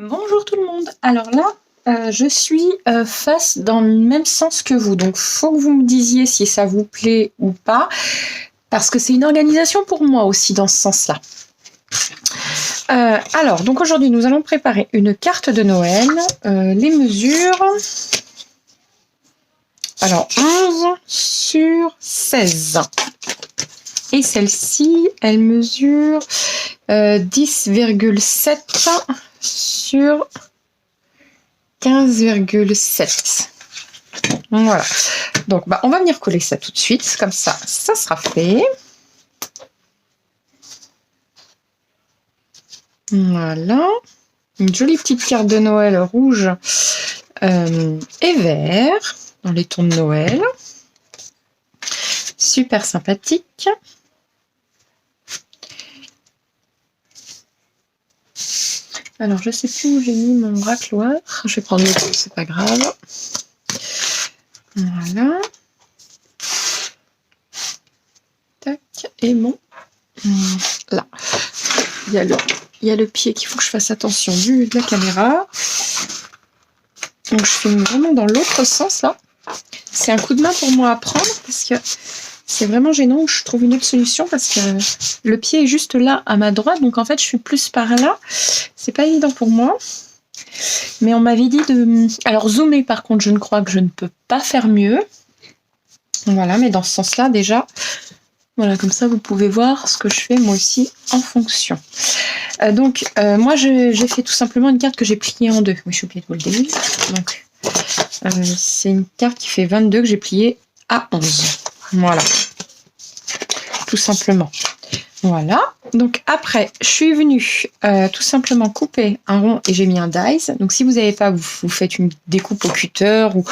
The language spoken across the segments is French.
Bonjour tout le monde. Alors là, je suis face dans le même sens que vous. Donc, faut que vous me disiez si ça vous plaît ou pas, parce que c'est une organisation pour moi aussi dans ce sens-là. Alors, donc aujourd'hui, nous allons préparer une carte de Noël. Les mesures. Alors, 11 sur 16. Et celle-ci, elle mesure 10,7 sur 15,7. Voilà. Donc, on va venir coller ça tout de suite. Comme ça sera fait. Voilà. Une jolie petite carte de Noël rouge et vert dans les tons de Noël. Super sympathique. Alors, je sais plus où j'ai mis mon racloir. Je vais prendre l'autre, c'est pas grave. Voilà. Tac. Et bon. Là. Il y a le pied qu'il faut que je fasse attention de la caméra. Donc, je filme vraiment dans l'autre sens, là. C'est un coup de main pour moi à prendre parce que c'est vraiment gênant. Je trouve une autre solution parce que le pied est juste là à ma droite. Donc, en fait, je suis plus par là. C'est pas évident pour moi. Mais on m'avait dit de... Alors, zoomer, par contre, je ne crois que je ne peux pas faire mieux. Voilà, mais dans ce sens-là, déjà... Voilà, comme ça, vous pouvez voir ce que je fais, moi aussi, en fonction. Moi, j'ai fait tout simplement une carte que j'ai pliée en deux. Oui, je suis oubliée de vous le dire. Donc, c'est une carte qui fait 22 que j'ai pliée à 11. Voilà. Tout simplement. Voilà. Donc, après, je suis venue tout simplement couper un rond et j'ai mis un dies. Donc, si vous n'avez pas, vous faites une découpe au cutter ou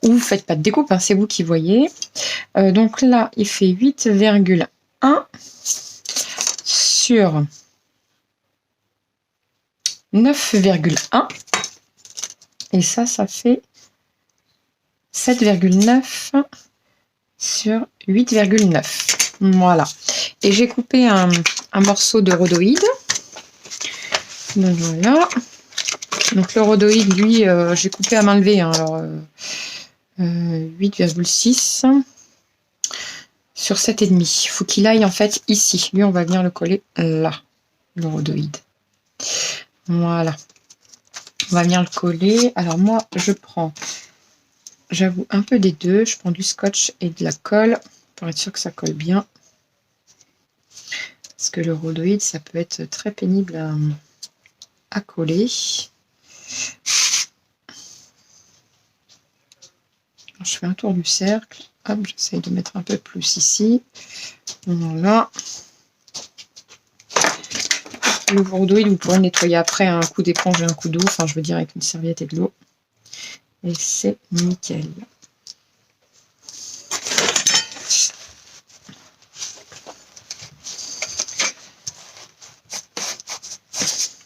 vous faites pas de découpe, hein, c'est vous qui voyez. Donc là, il fait 8,1 sur 9,1. Et ça fait 7,9 sur 8,9. Voilà. Et j'ai coupé un morceau de rhodoïde. Donc voilà. Donc le rhodoïde, lui, j'ai coupé à main levée. Hein, alors 8,6 sur 7,5. Il faut qu'il aille en fait ici. Lui, on va venir le coller là, le rhodoïde. Voilà. On va venir le coller. Alors moi, je prends, j'avoue, un peu des deux. Je prends du scotch et de la colle pour être sûr que ça colle bien. Parce que le rhodoïde, ça peut être très pénible à coller. Alors, je fais un tour du cercle. Hop, j'essaye de mettre un peu plus ici. Voilà. Le rhodoïde, vous pourrez le nettoyer après un coup d'éponge et un coup d'eau. Enfin, je veux dire avec une serviette et de l'eau. Et c'est nickel.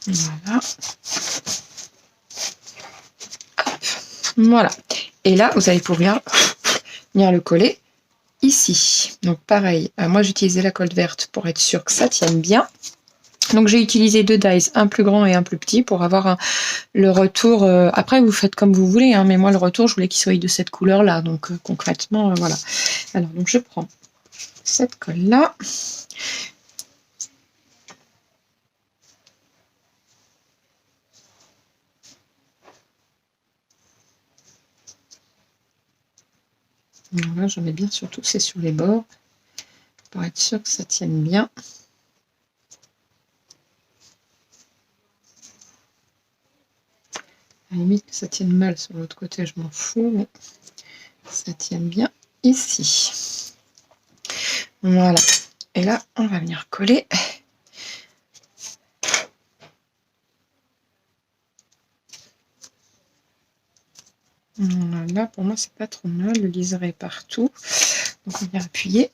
Voilà. Hop. Voilà. Et là, vous allez pouvoir venir le coller ici. Donc pareil, moi j'ai utilisé la colle verte pour être sûr que ça tienne bien. Donc j'ai utilisé deux dies, un plus grand et un plus petit pour avoir le retour. Après vous faites comme vous voulez, hein, mais moi le retour je voulais qu'il soit de cette couleur là. Donc concrètement voilà. Alors donc je prends cette colle là. Voilà, je mets bien surtout c'est sur les bords pour être sûr que ça tienne bien. À la limite que ça tienne mal sur l'autre côté, je m'en fous, mais ça tienne bien ici. Voilà. Et là, on va venir coller. Là, pour moi, c'est pas trop mal. Le liseré est partout. Donc, on vient appuyer.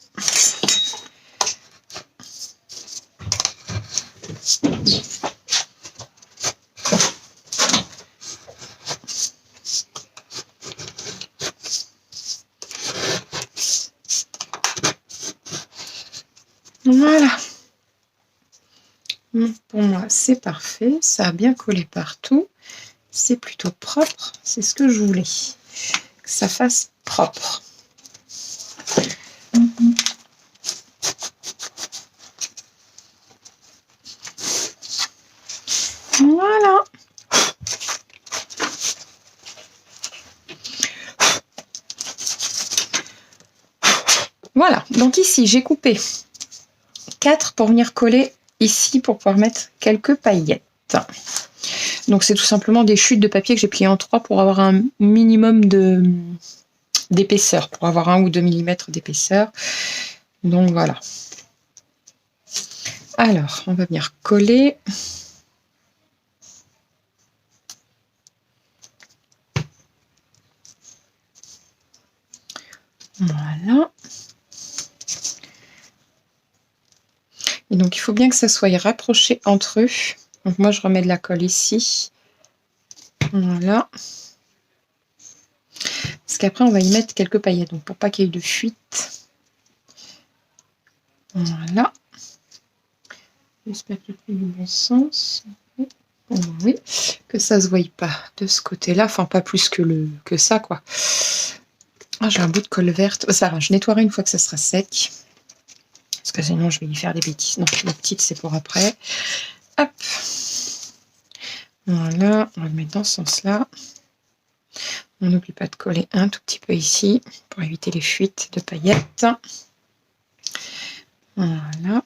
Voilà. Pour moi, c'est parfait. Ça a bien collé partout. C'est plutôt propre. C'est ce que je voulais. Que ça fasse propre. Voilà. Voilà. Donc ici, j'ai coupé 4 pour venir coller ici pour pouvoir mettre quelques paillettes. Donc c'est tout simplement des chutes de papier que j'ai pliées en 3 pour avoir un minimum d'épaisseur, pour avoir 1 ou 2 mm d'épaisseur. Donc voilà. Alors, on va venir coller. Voilà. Et donc il faut bien que ça soit rapproché entre eux. Donc moi je remets de la colle ici. Voilà. Parce qu'après on va y mettre quelques paillettes. Donc pour pas qu'il y ait de fuite. Voilà. J'espère que j'ai pris le bon sens. Bon, oui. Que ça se voie pas de ce côté-là. Enfin pas plus que ça quoi. Ah, j'ai un bout de colle verte. Ça va, je nettoierai une fois que ça sera sec. Parce que sinon je vais y faire des bêtises. Non, la petite c'est pour après. Hop. Voilà, on va le mettre dans ce sens-là. On n'oublie pas de coller un tout petit peu ici pour éviter les fuites de paillettes. Voilà.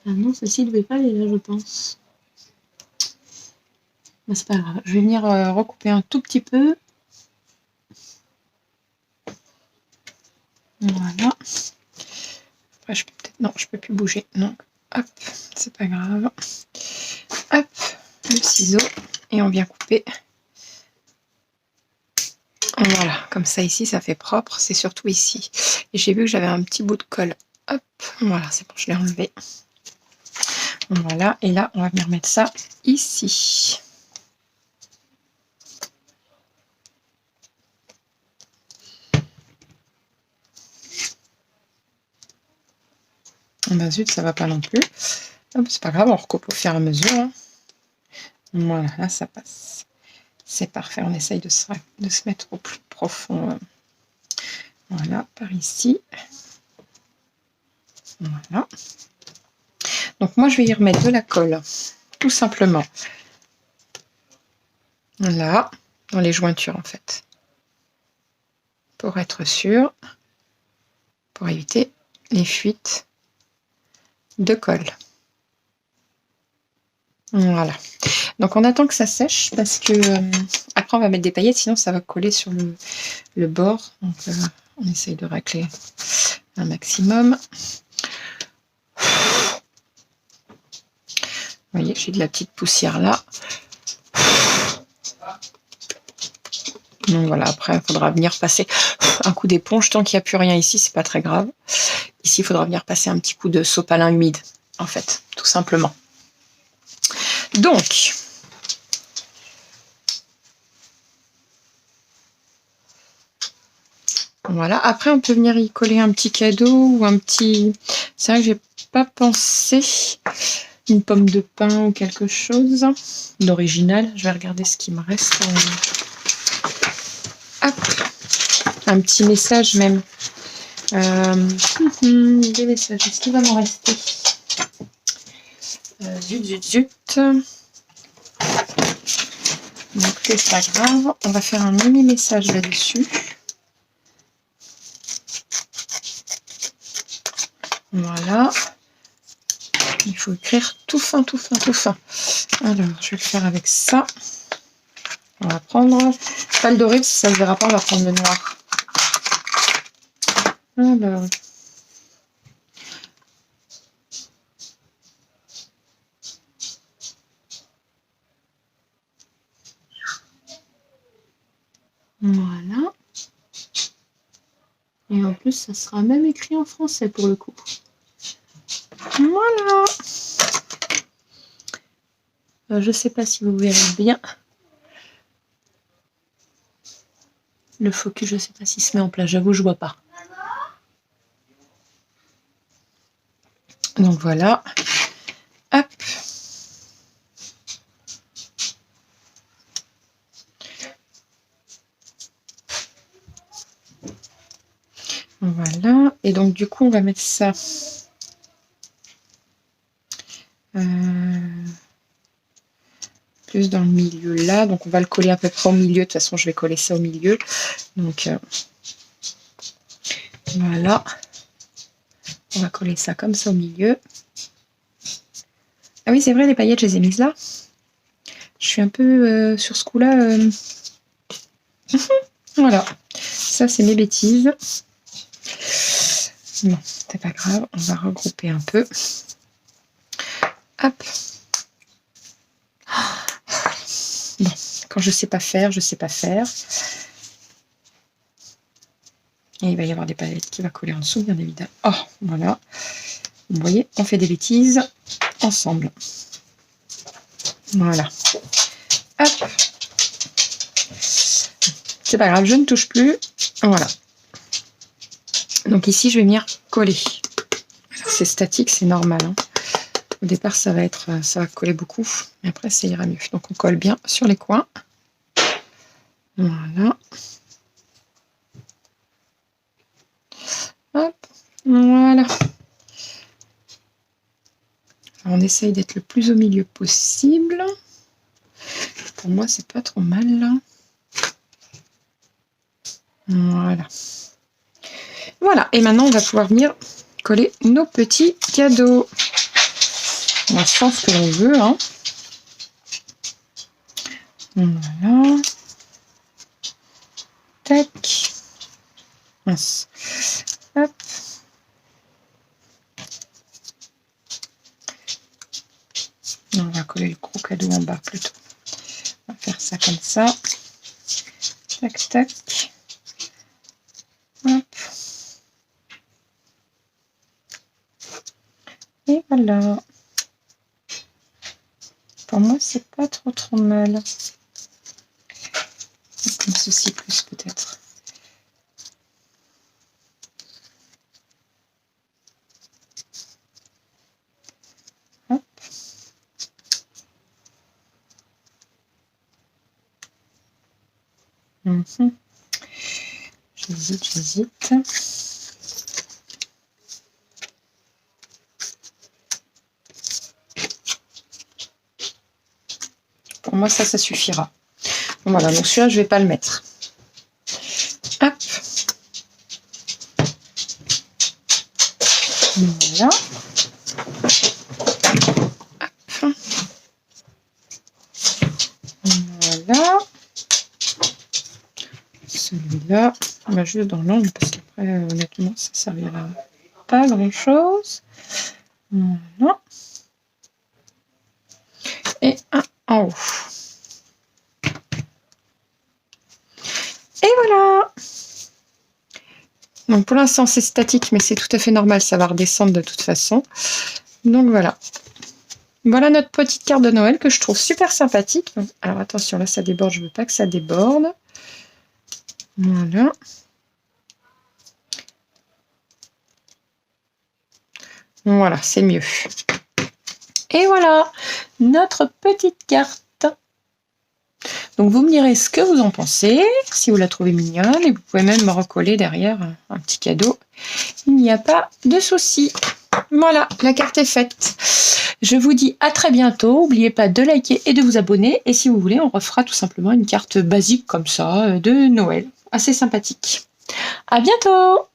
Ah non, ceci ne devait pas aller là, je pense. Mais c'est pas grave. Je vais venir recouper un tout petit peu. Voilà. Après, je peux peut-être... Non, je peux plus bouger. Non. Hop, c'est pas grave. Hop, le ciseau. Et on vient couper. Voilà, comme ça ici, ça fait propre. C'est surtout ici. Et j'ai vu que j'avais un petit bout de colle. Hop, voilà, c'est bon, je l'ai enlevé. Voilà, et là, on va venir mettre ça ici. Ben zut, ça va pas non plus. C'est pas grave, on recoupe au fur et à mesure. Hein. Voilà, là, ça passe. C'est parfait, on essaye de se mettre au plus profond. Voilà, par ici. Voilà. Donc moi, je vais y remettre de la colle, tout simplement. Là, dans les jointures, en fait. Pour être sûr, pour éviter les fuites de colle. Voilà. Donc on attend que ça sèche parce que après on va mettre des paillettes, sinon ça va coller sur le bord. Donc on essaye de racler un maximum. Vous voyez, j'ai de la petite poussière là. Donc voilà, après il faudra venir passer un coup d'éponge. Tant qu'il n'y a plus rien ici, c'est pas très grave. Ici, il faudra venir passer un petit coup de sopalin humide, en fait, tout simplement. Donc, voilà. Après, on peut venir y coller un petit cadeau ou un petit... C'est vrai que j'ai pas pensé une pomme de pin ou quelque chose d'original. Je vais regarder ce qui me reste. Hop. Un petit message même. Des messages. Est-ce qu'il va m'en rester? Zut, zut, zut. Donc c'est pas grave. On va faire un mini message là-dessus. Voilà. Il faut écrire tout fin, tout fin, tout fin. Alors, je vais le faire avec ça. On va prendre pas le doré, parce que ça ne se verra pas, on va prendre le noir. Alors. Voilà. Et en plus, ça sera même écrit en français pour le coup. Voilà. Je ne sais pas si vous verrez bien. Le focus, je ne sais pas s'il se met en place. J'avoue, je ne vois pas. Donc voilà. Hop. Voilà. Et donc du coup, on va mettre ça. Plus dans le milieu là. Donc on va le coller à peu près au milieu. De toute façon, je vais coller ça au milieu. Donc voilà. On va coller ça comme ça au milieu. Ah oui, c'est vrai, les paillettes, je les ai mises là. Je suis un peu sur ce coup-là. Voilà. Ça, c'est mes bêtises. Bon, c'est pas grave. On va regrouper un peu. Hop. Bon, quand je sais pas faire, je sais pas faire. Et il va y avoir des paillettes qui vont coller en dessous, bien évidemment. Oh, voilà. Vous voyez, on fait des bêtises ensemble. Voilà. Hop. C'est pas grave, je ne touche plus. Voilà. Donc ici, je vais venir coller. C'est statique, c'est normal. Hein. Au départ, ça va coller beaucoup. Mais après, ça ira mieux. Donc, on colle bien sur les coins. Voilà. Hop. Voilà. Alors, on essaye d'être le plus au milieu possible. Pour moi, c'est pas trop mal là. Voilà. Voilà. Et maintenant, on va pouvoir venir coller nos petits cadeaux. On a le sens que l'on veut. Hein. Voilà. Tac. Mince. Hop. On va coller le gros cadeau en bas plutôt. On va faire ça comme ça. Tac, tac. Hop. Et voilà. Pour moi, c'est pas trop mal. Comme ceci plus peut-être. Hop. J'hésite. Pour moi, ça suffira. Voilà, donc celui-là, je ne vais pas le mettre. Hop. Voilà. Hop. Voilà. Celui-là, on va juste dans l'angle parce qu'après, honnêtement, ça ne servira pas à grand-chose. Voilà. Et un en haut. Et voilà. Donc pour l'instant c'est statique, mais c'est tout à fait normal, ça va redescendre de toute façon. Donc voilà. Voilà notre petite carte de Noël que je trouve super sympathique. Alors attention, là ça déborde, je ne veux pas que ça déborde. Voilà. Voilà, c'est mieux. Et voilà, notre petite carte. Donc vous me direz ce que vous en pensez, si vous la trouvez mignonne, et vous pouvez même me recoller derrière un petit cadeau. Il n'y a pas de souci. Voilà, la carte est faite. Je vous dis à très bientôt. N'oubliez pas de liker et de vous abonner. Et si vous voulez, on refera tout simplement une carte basique comme ça de Noël. Assez sympathique. À bientôt!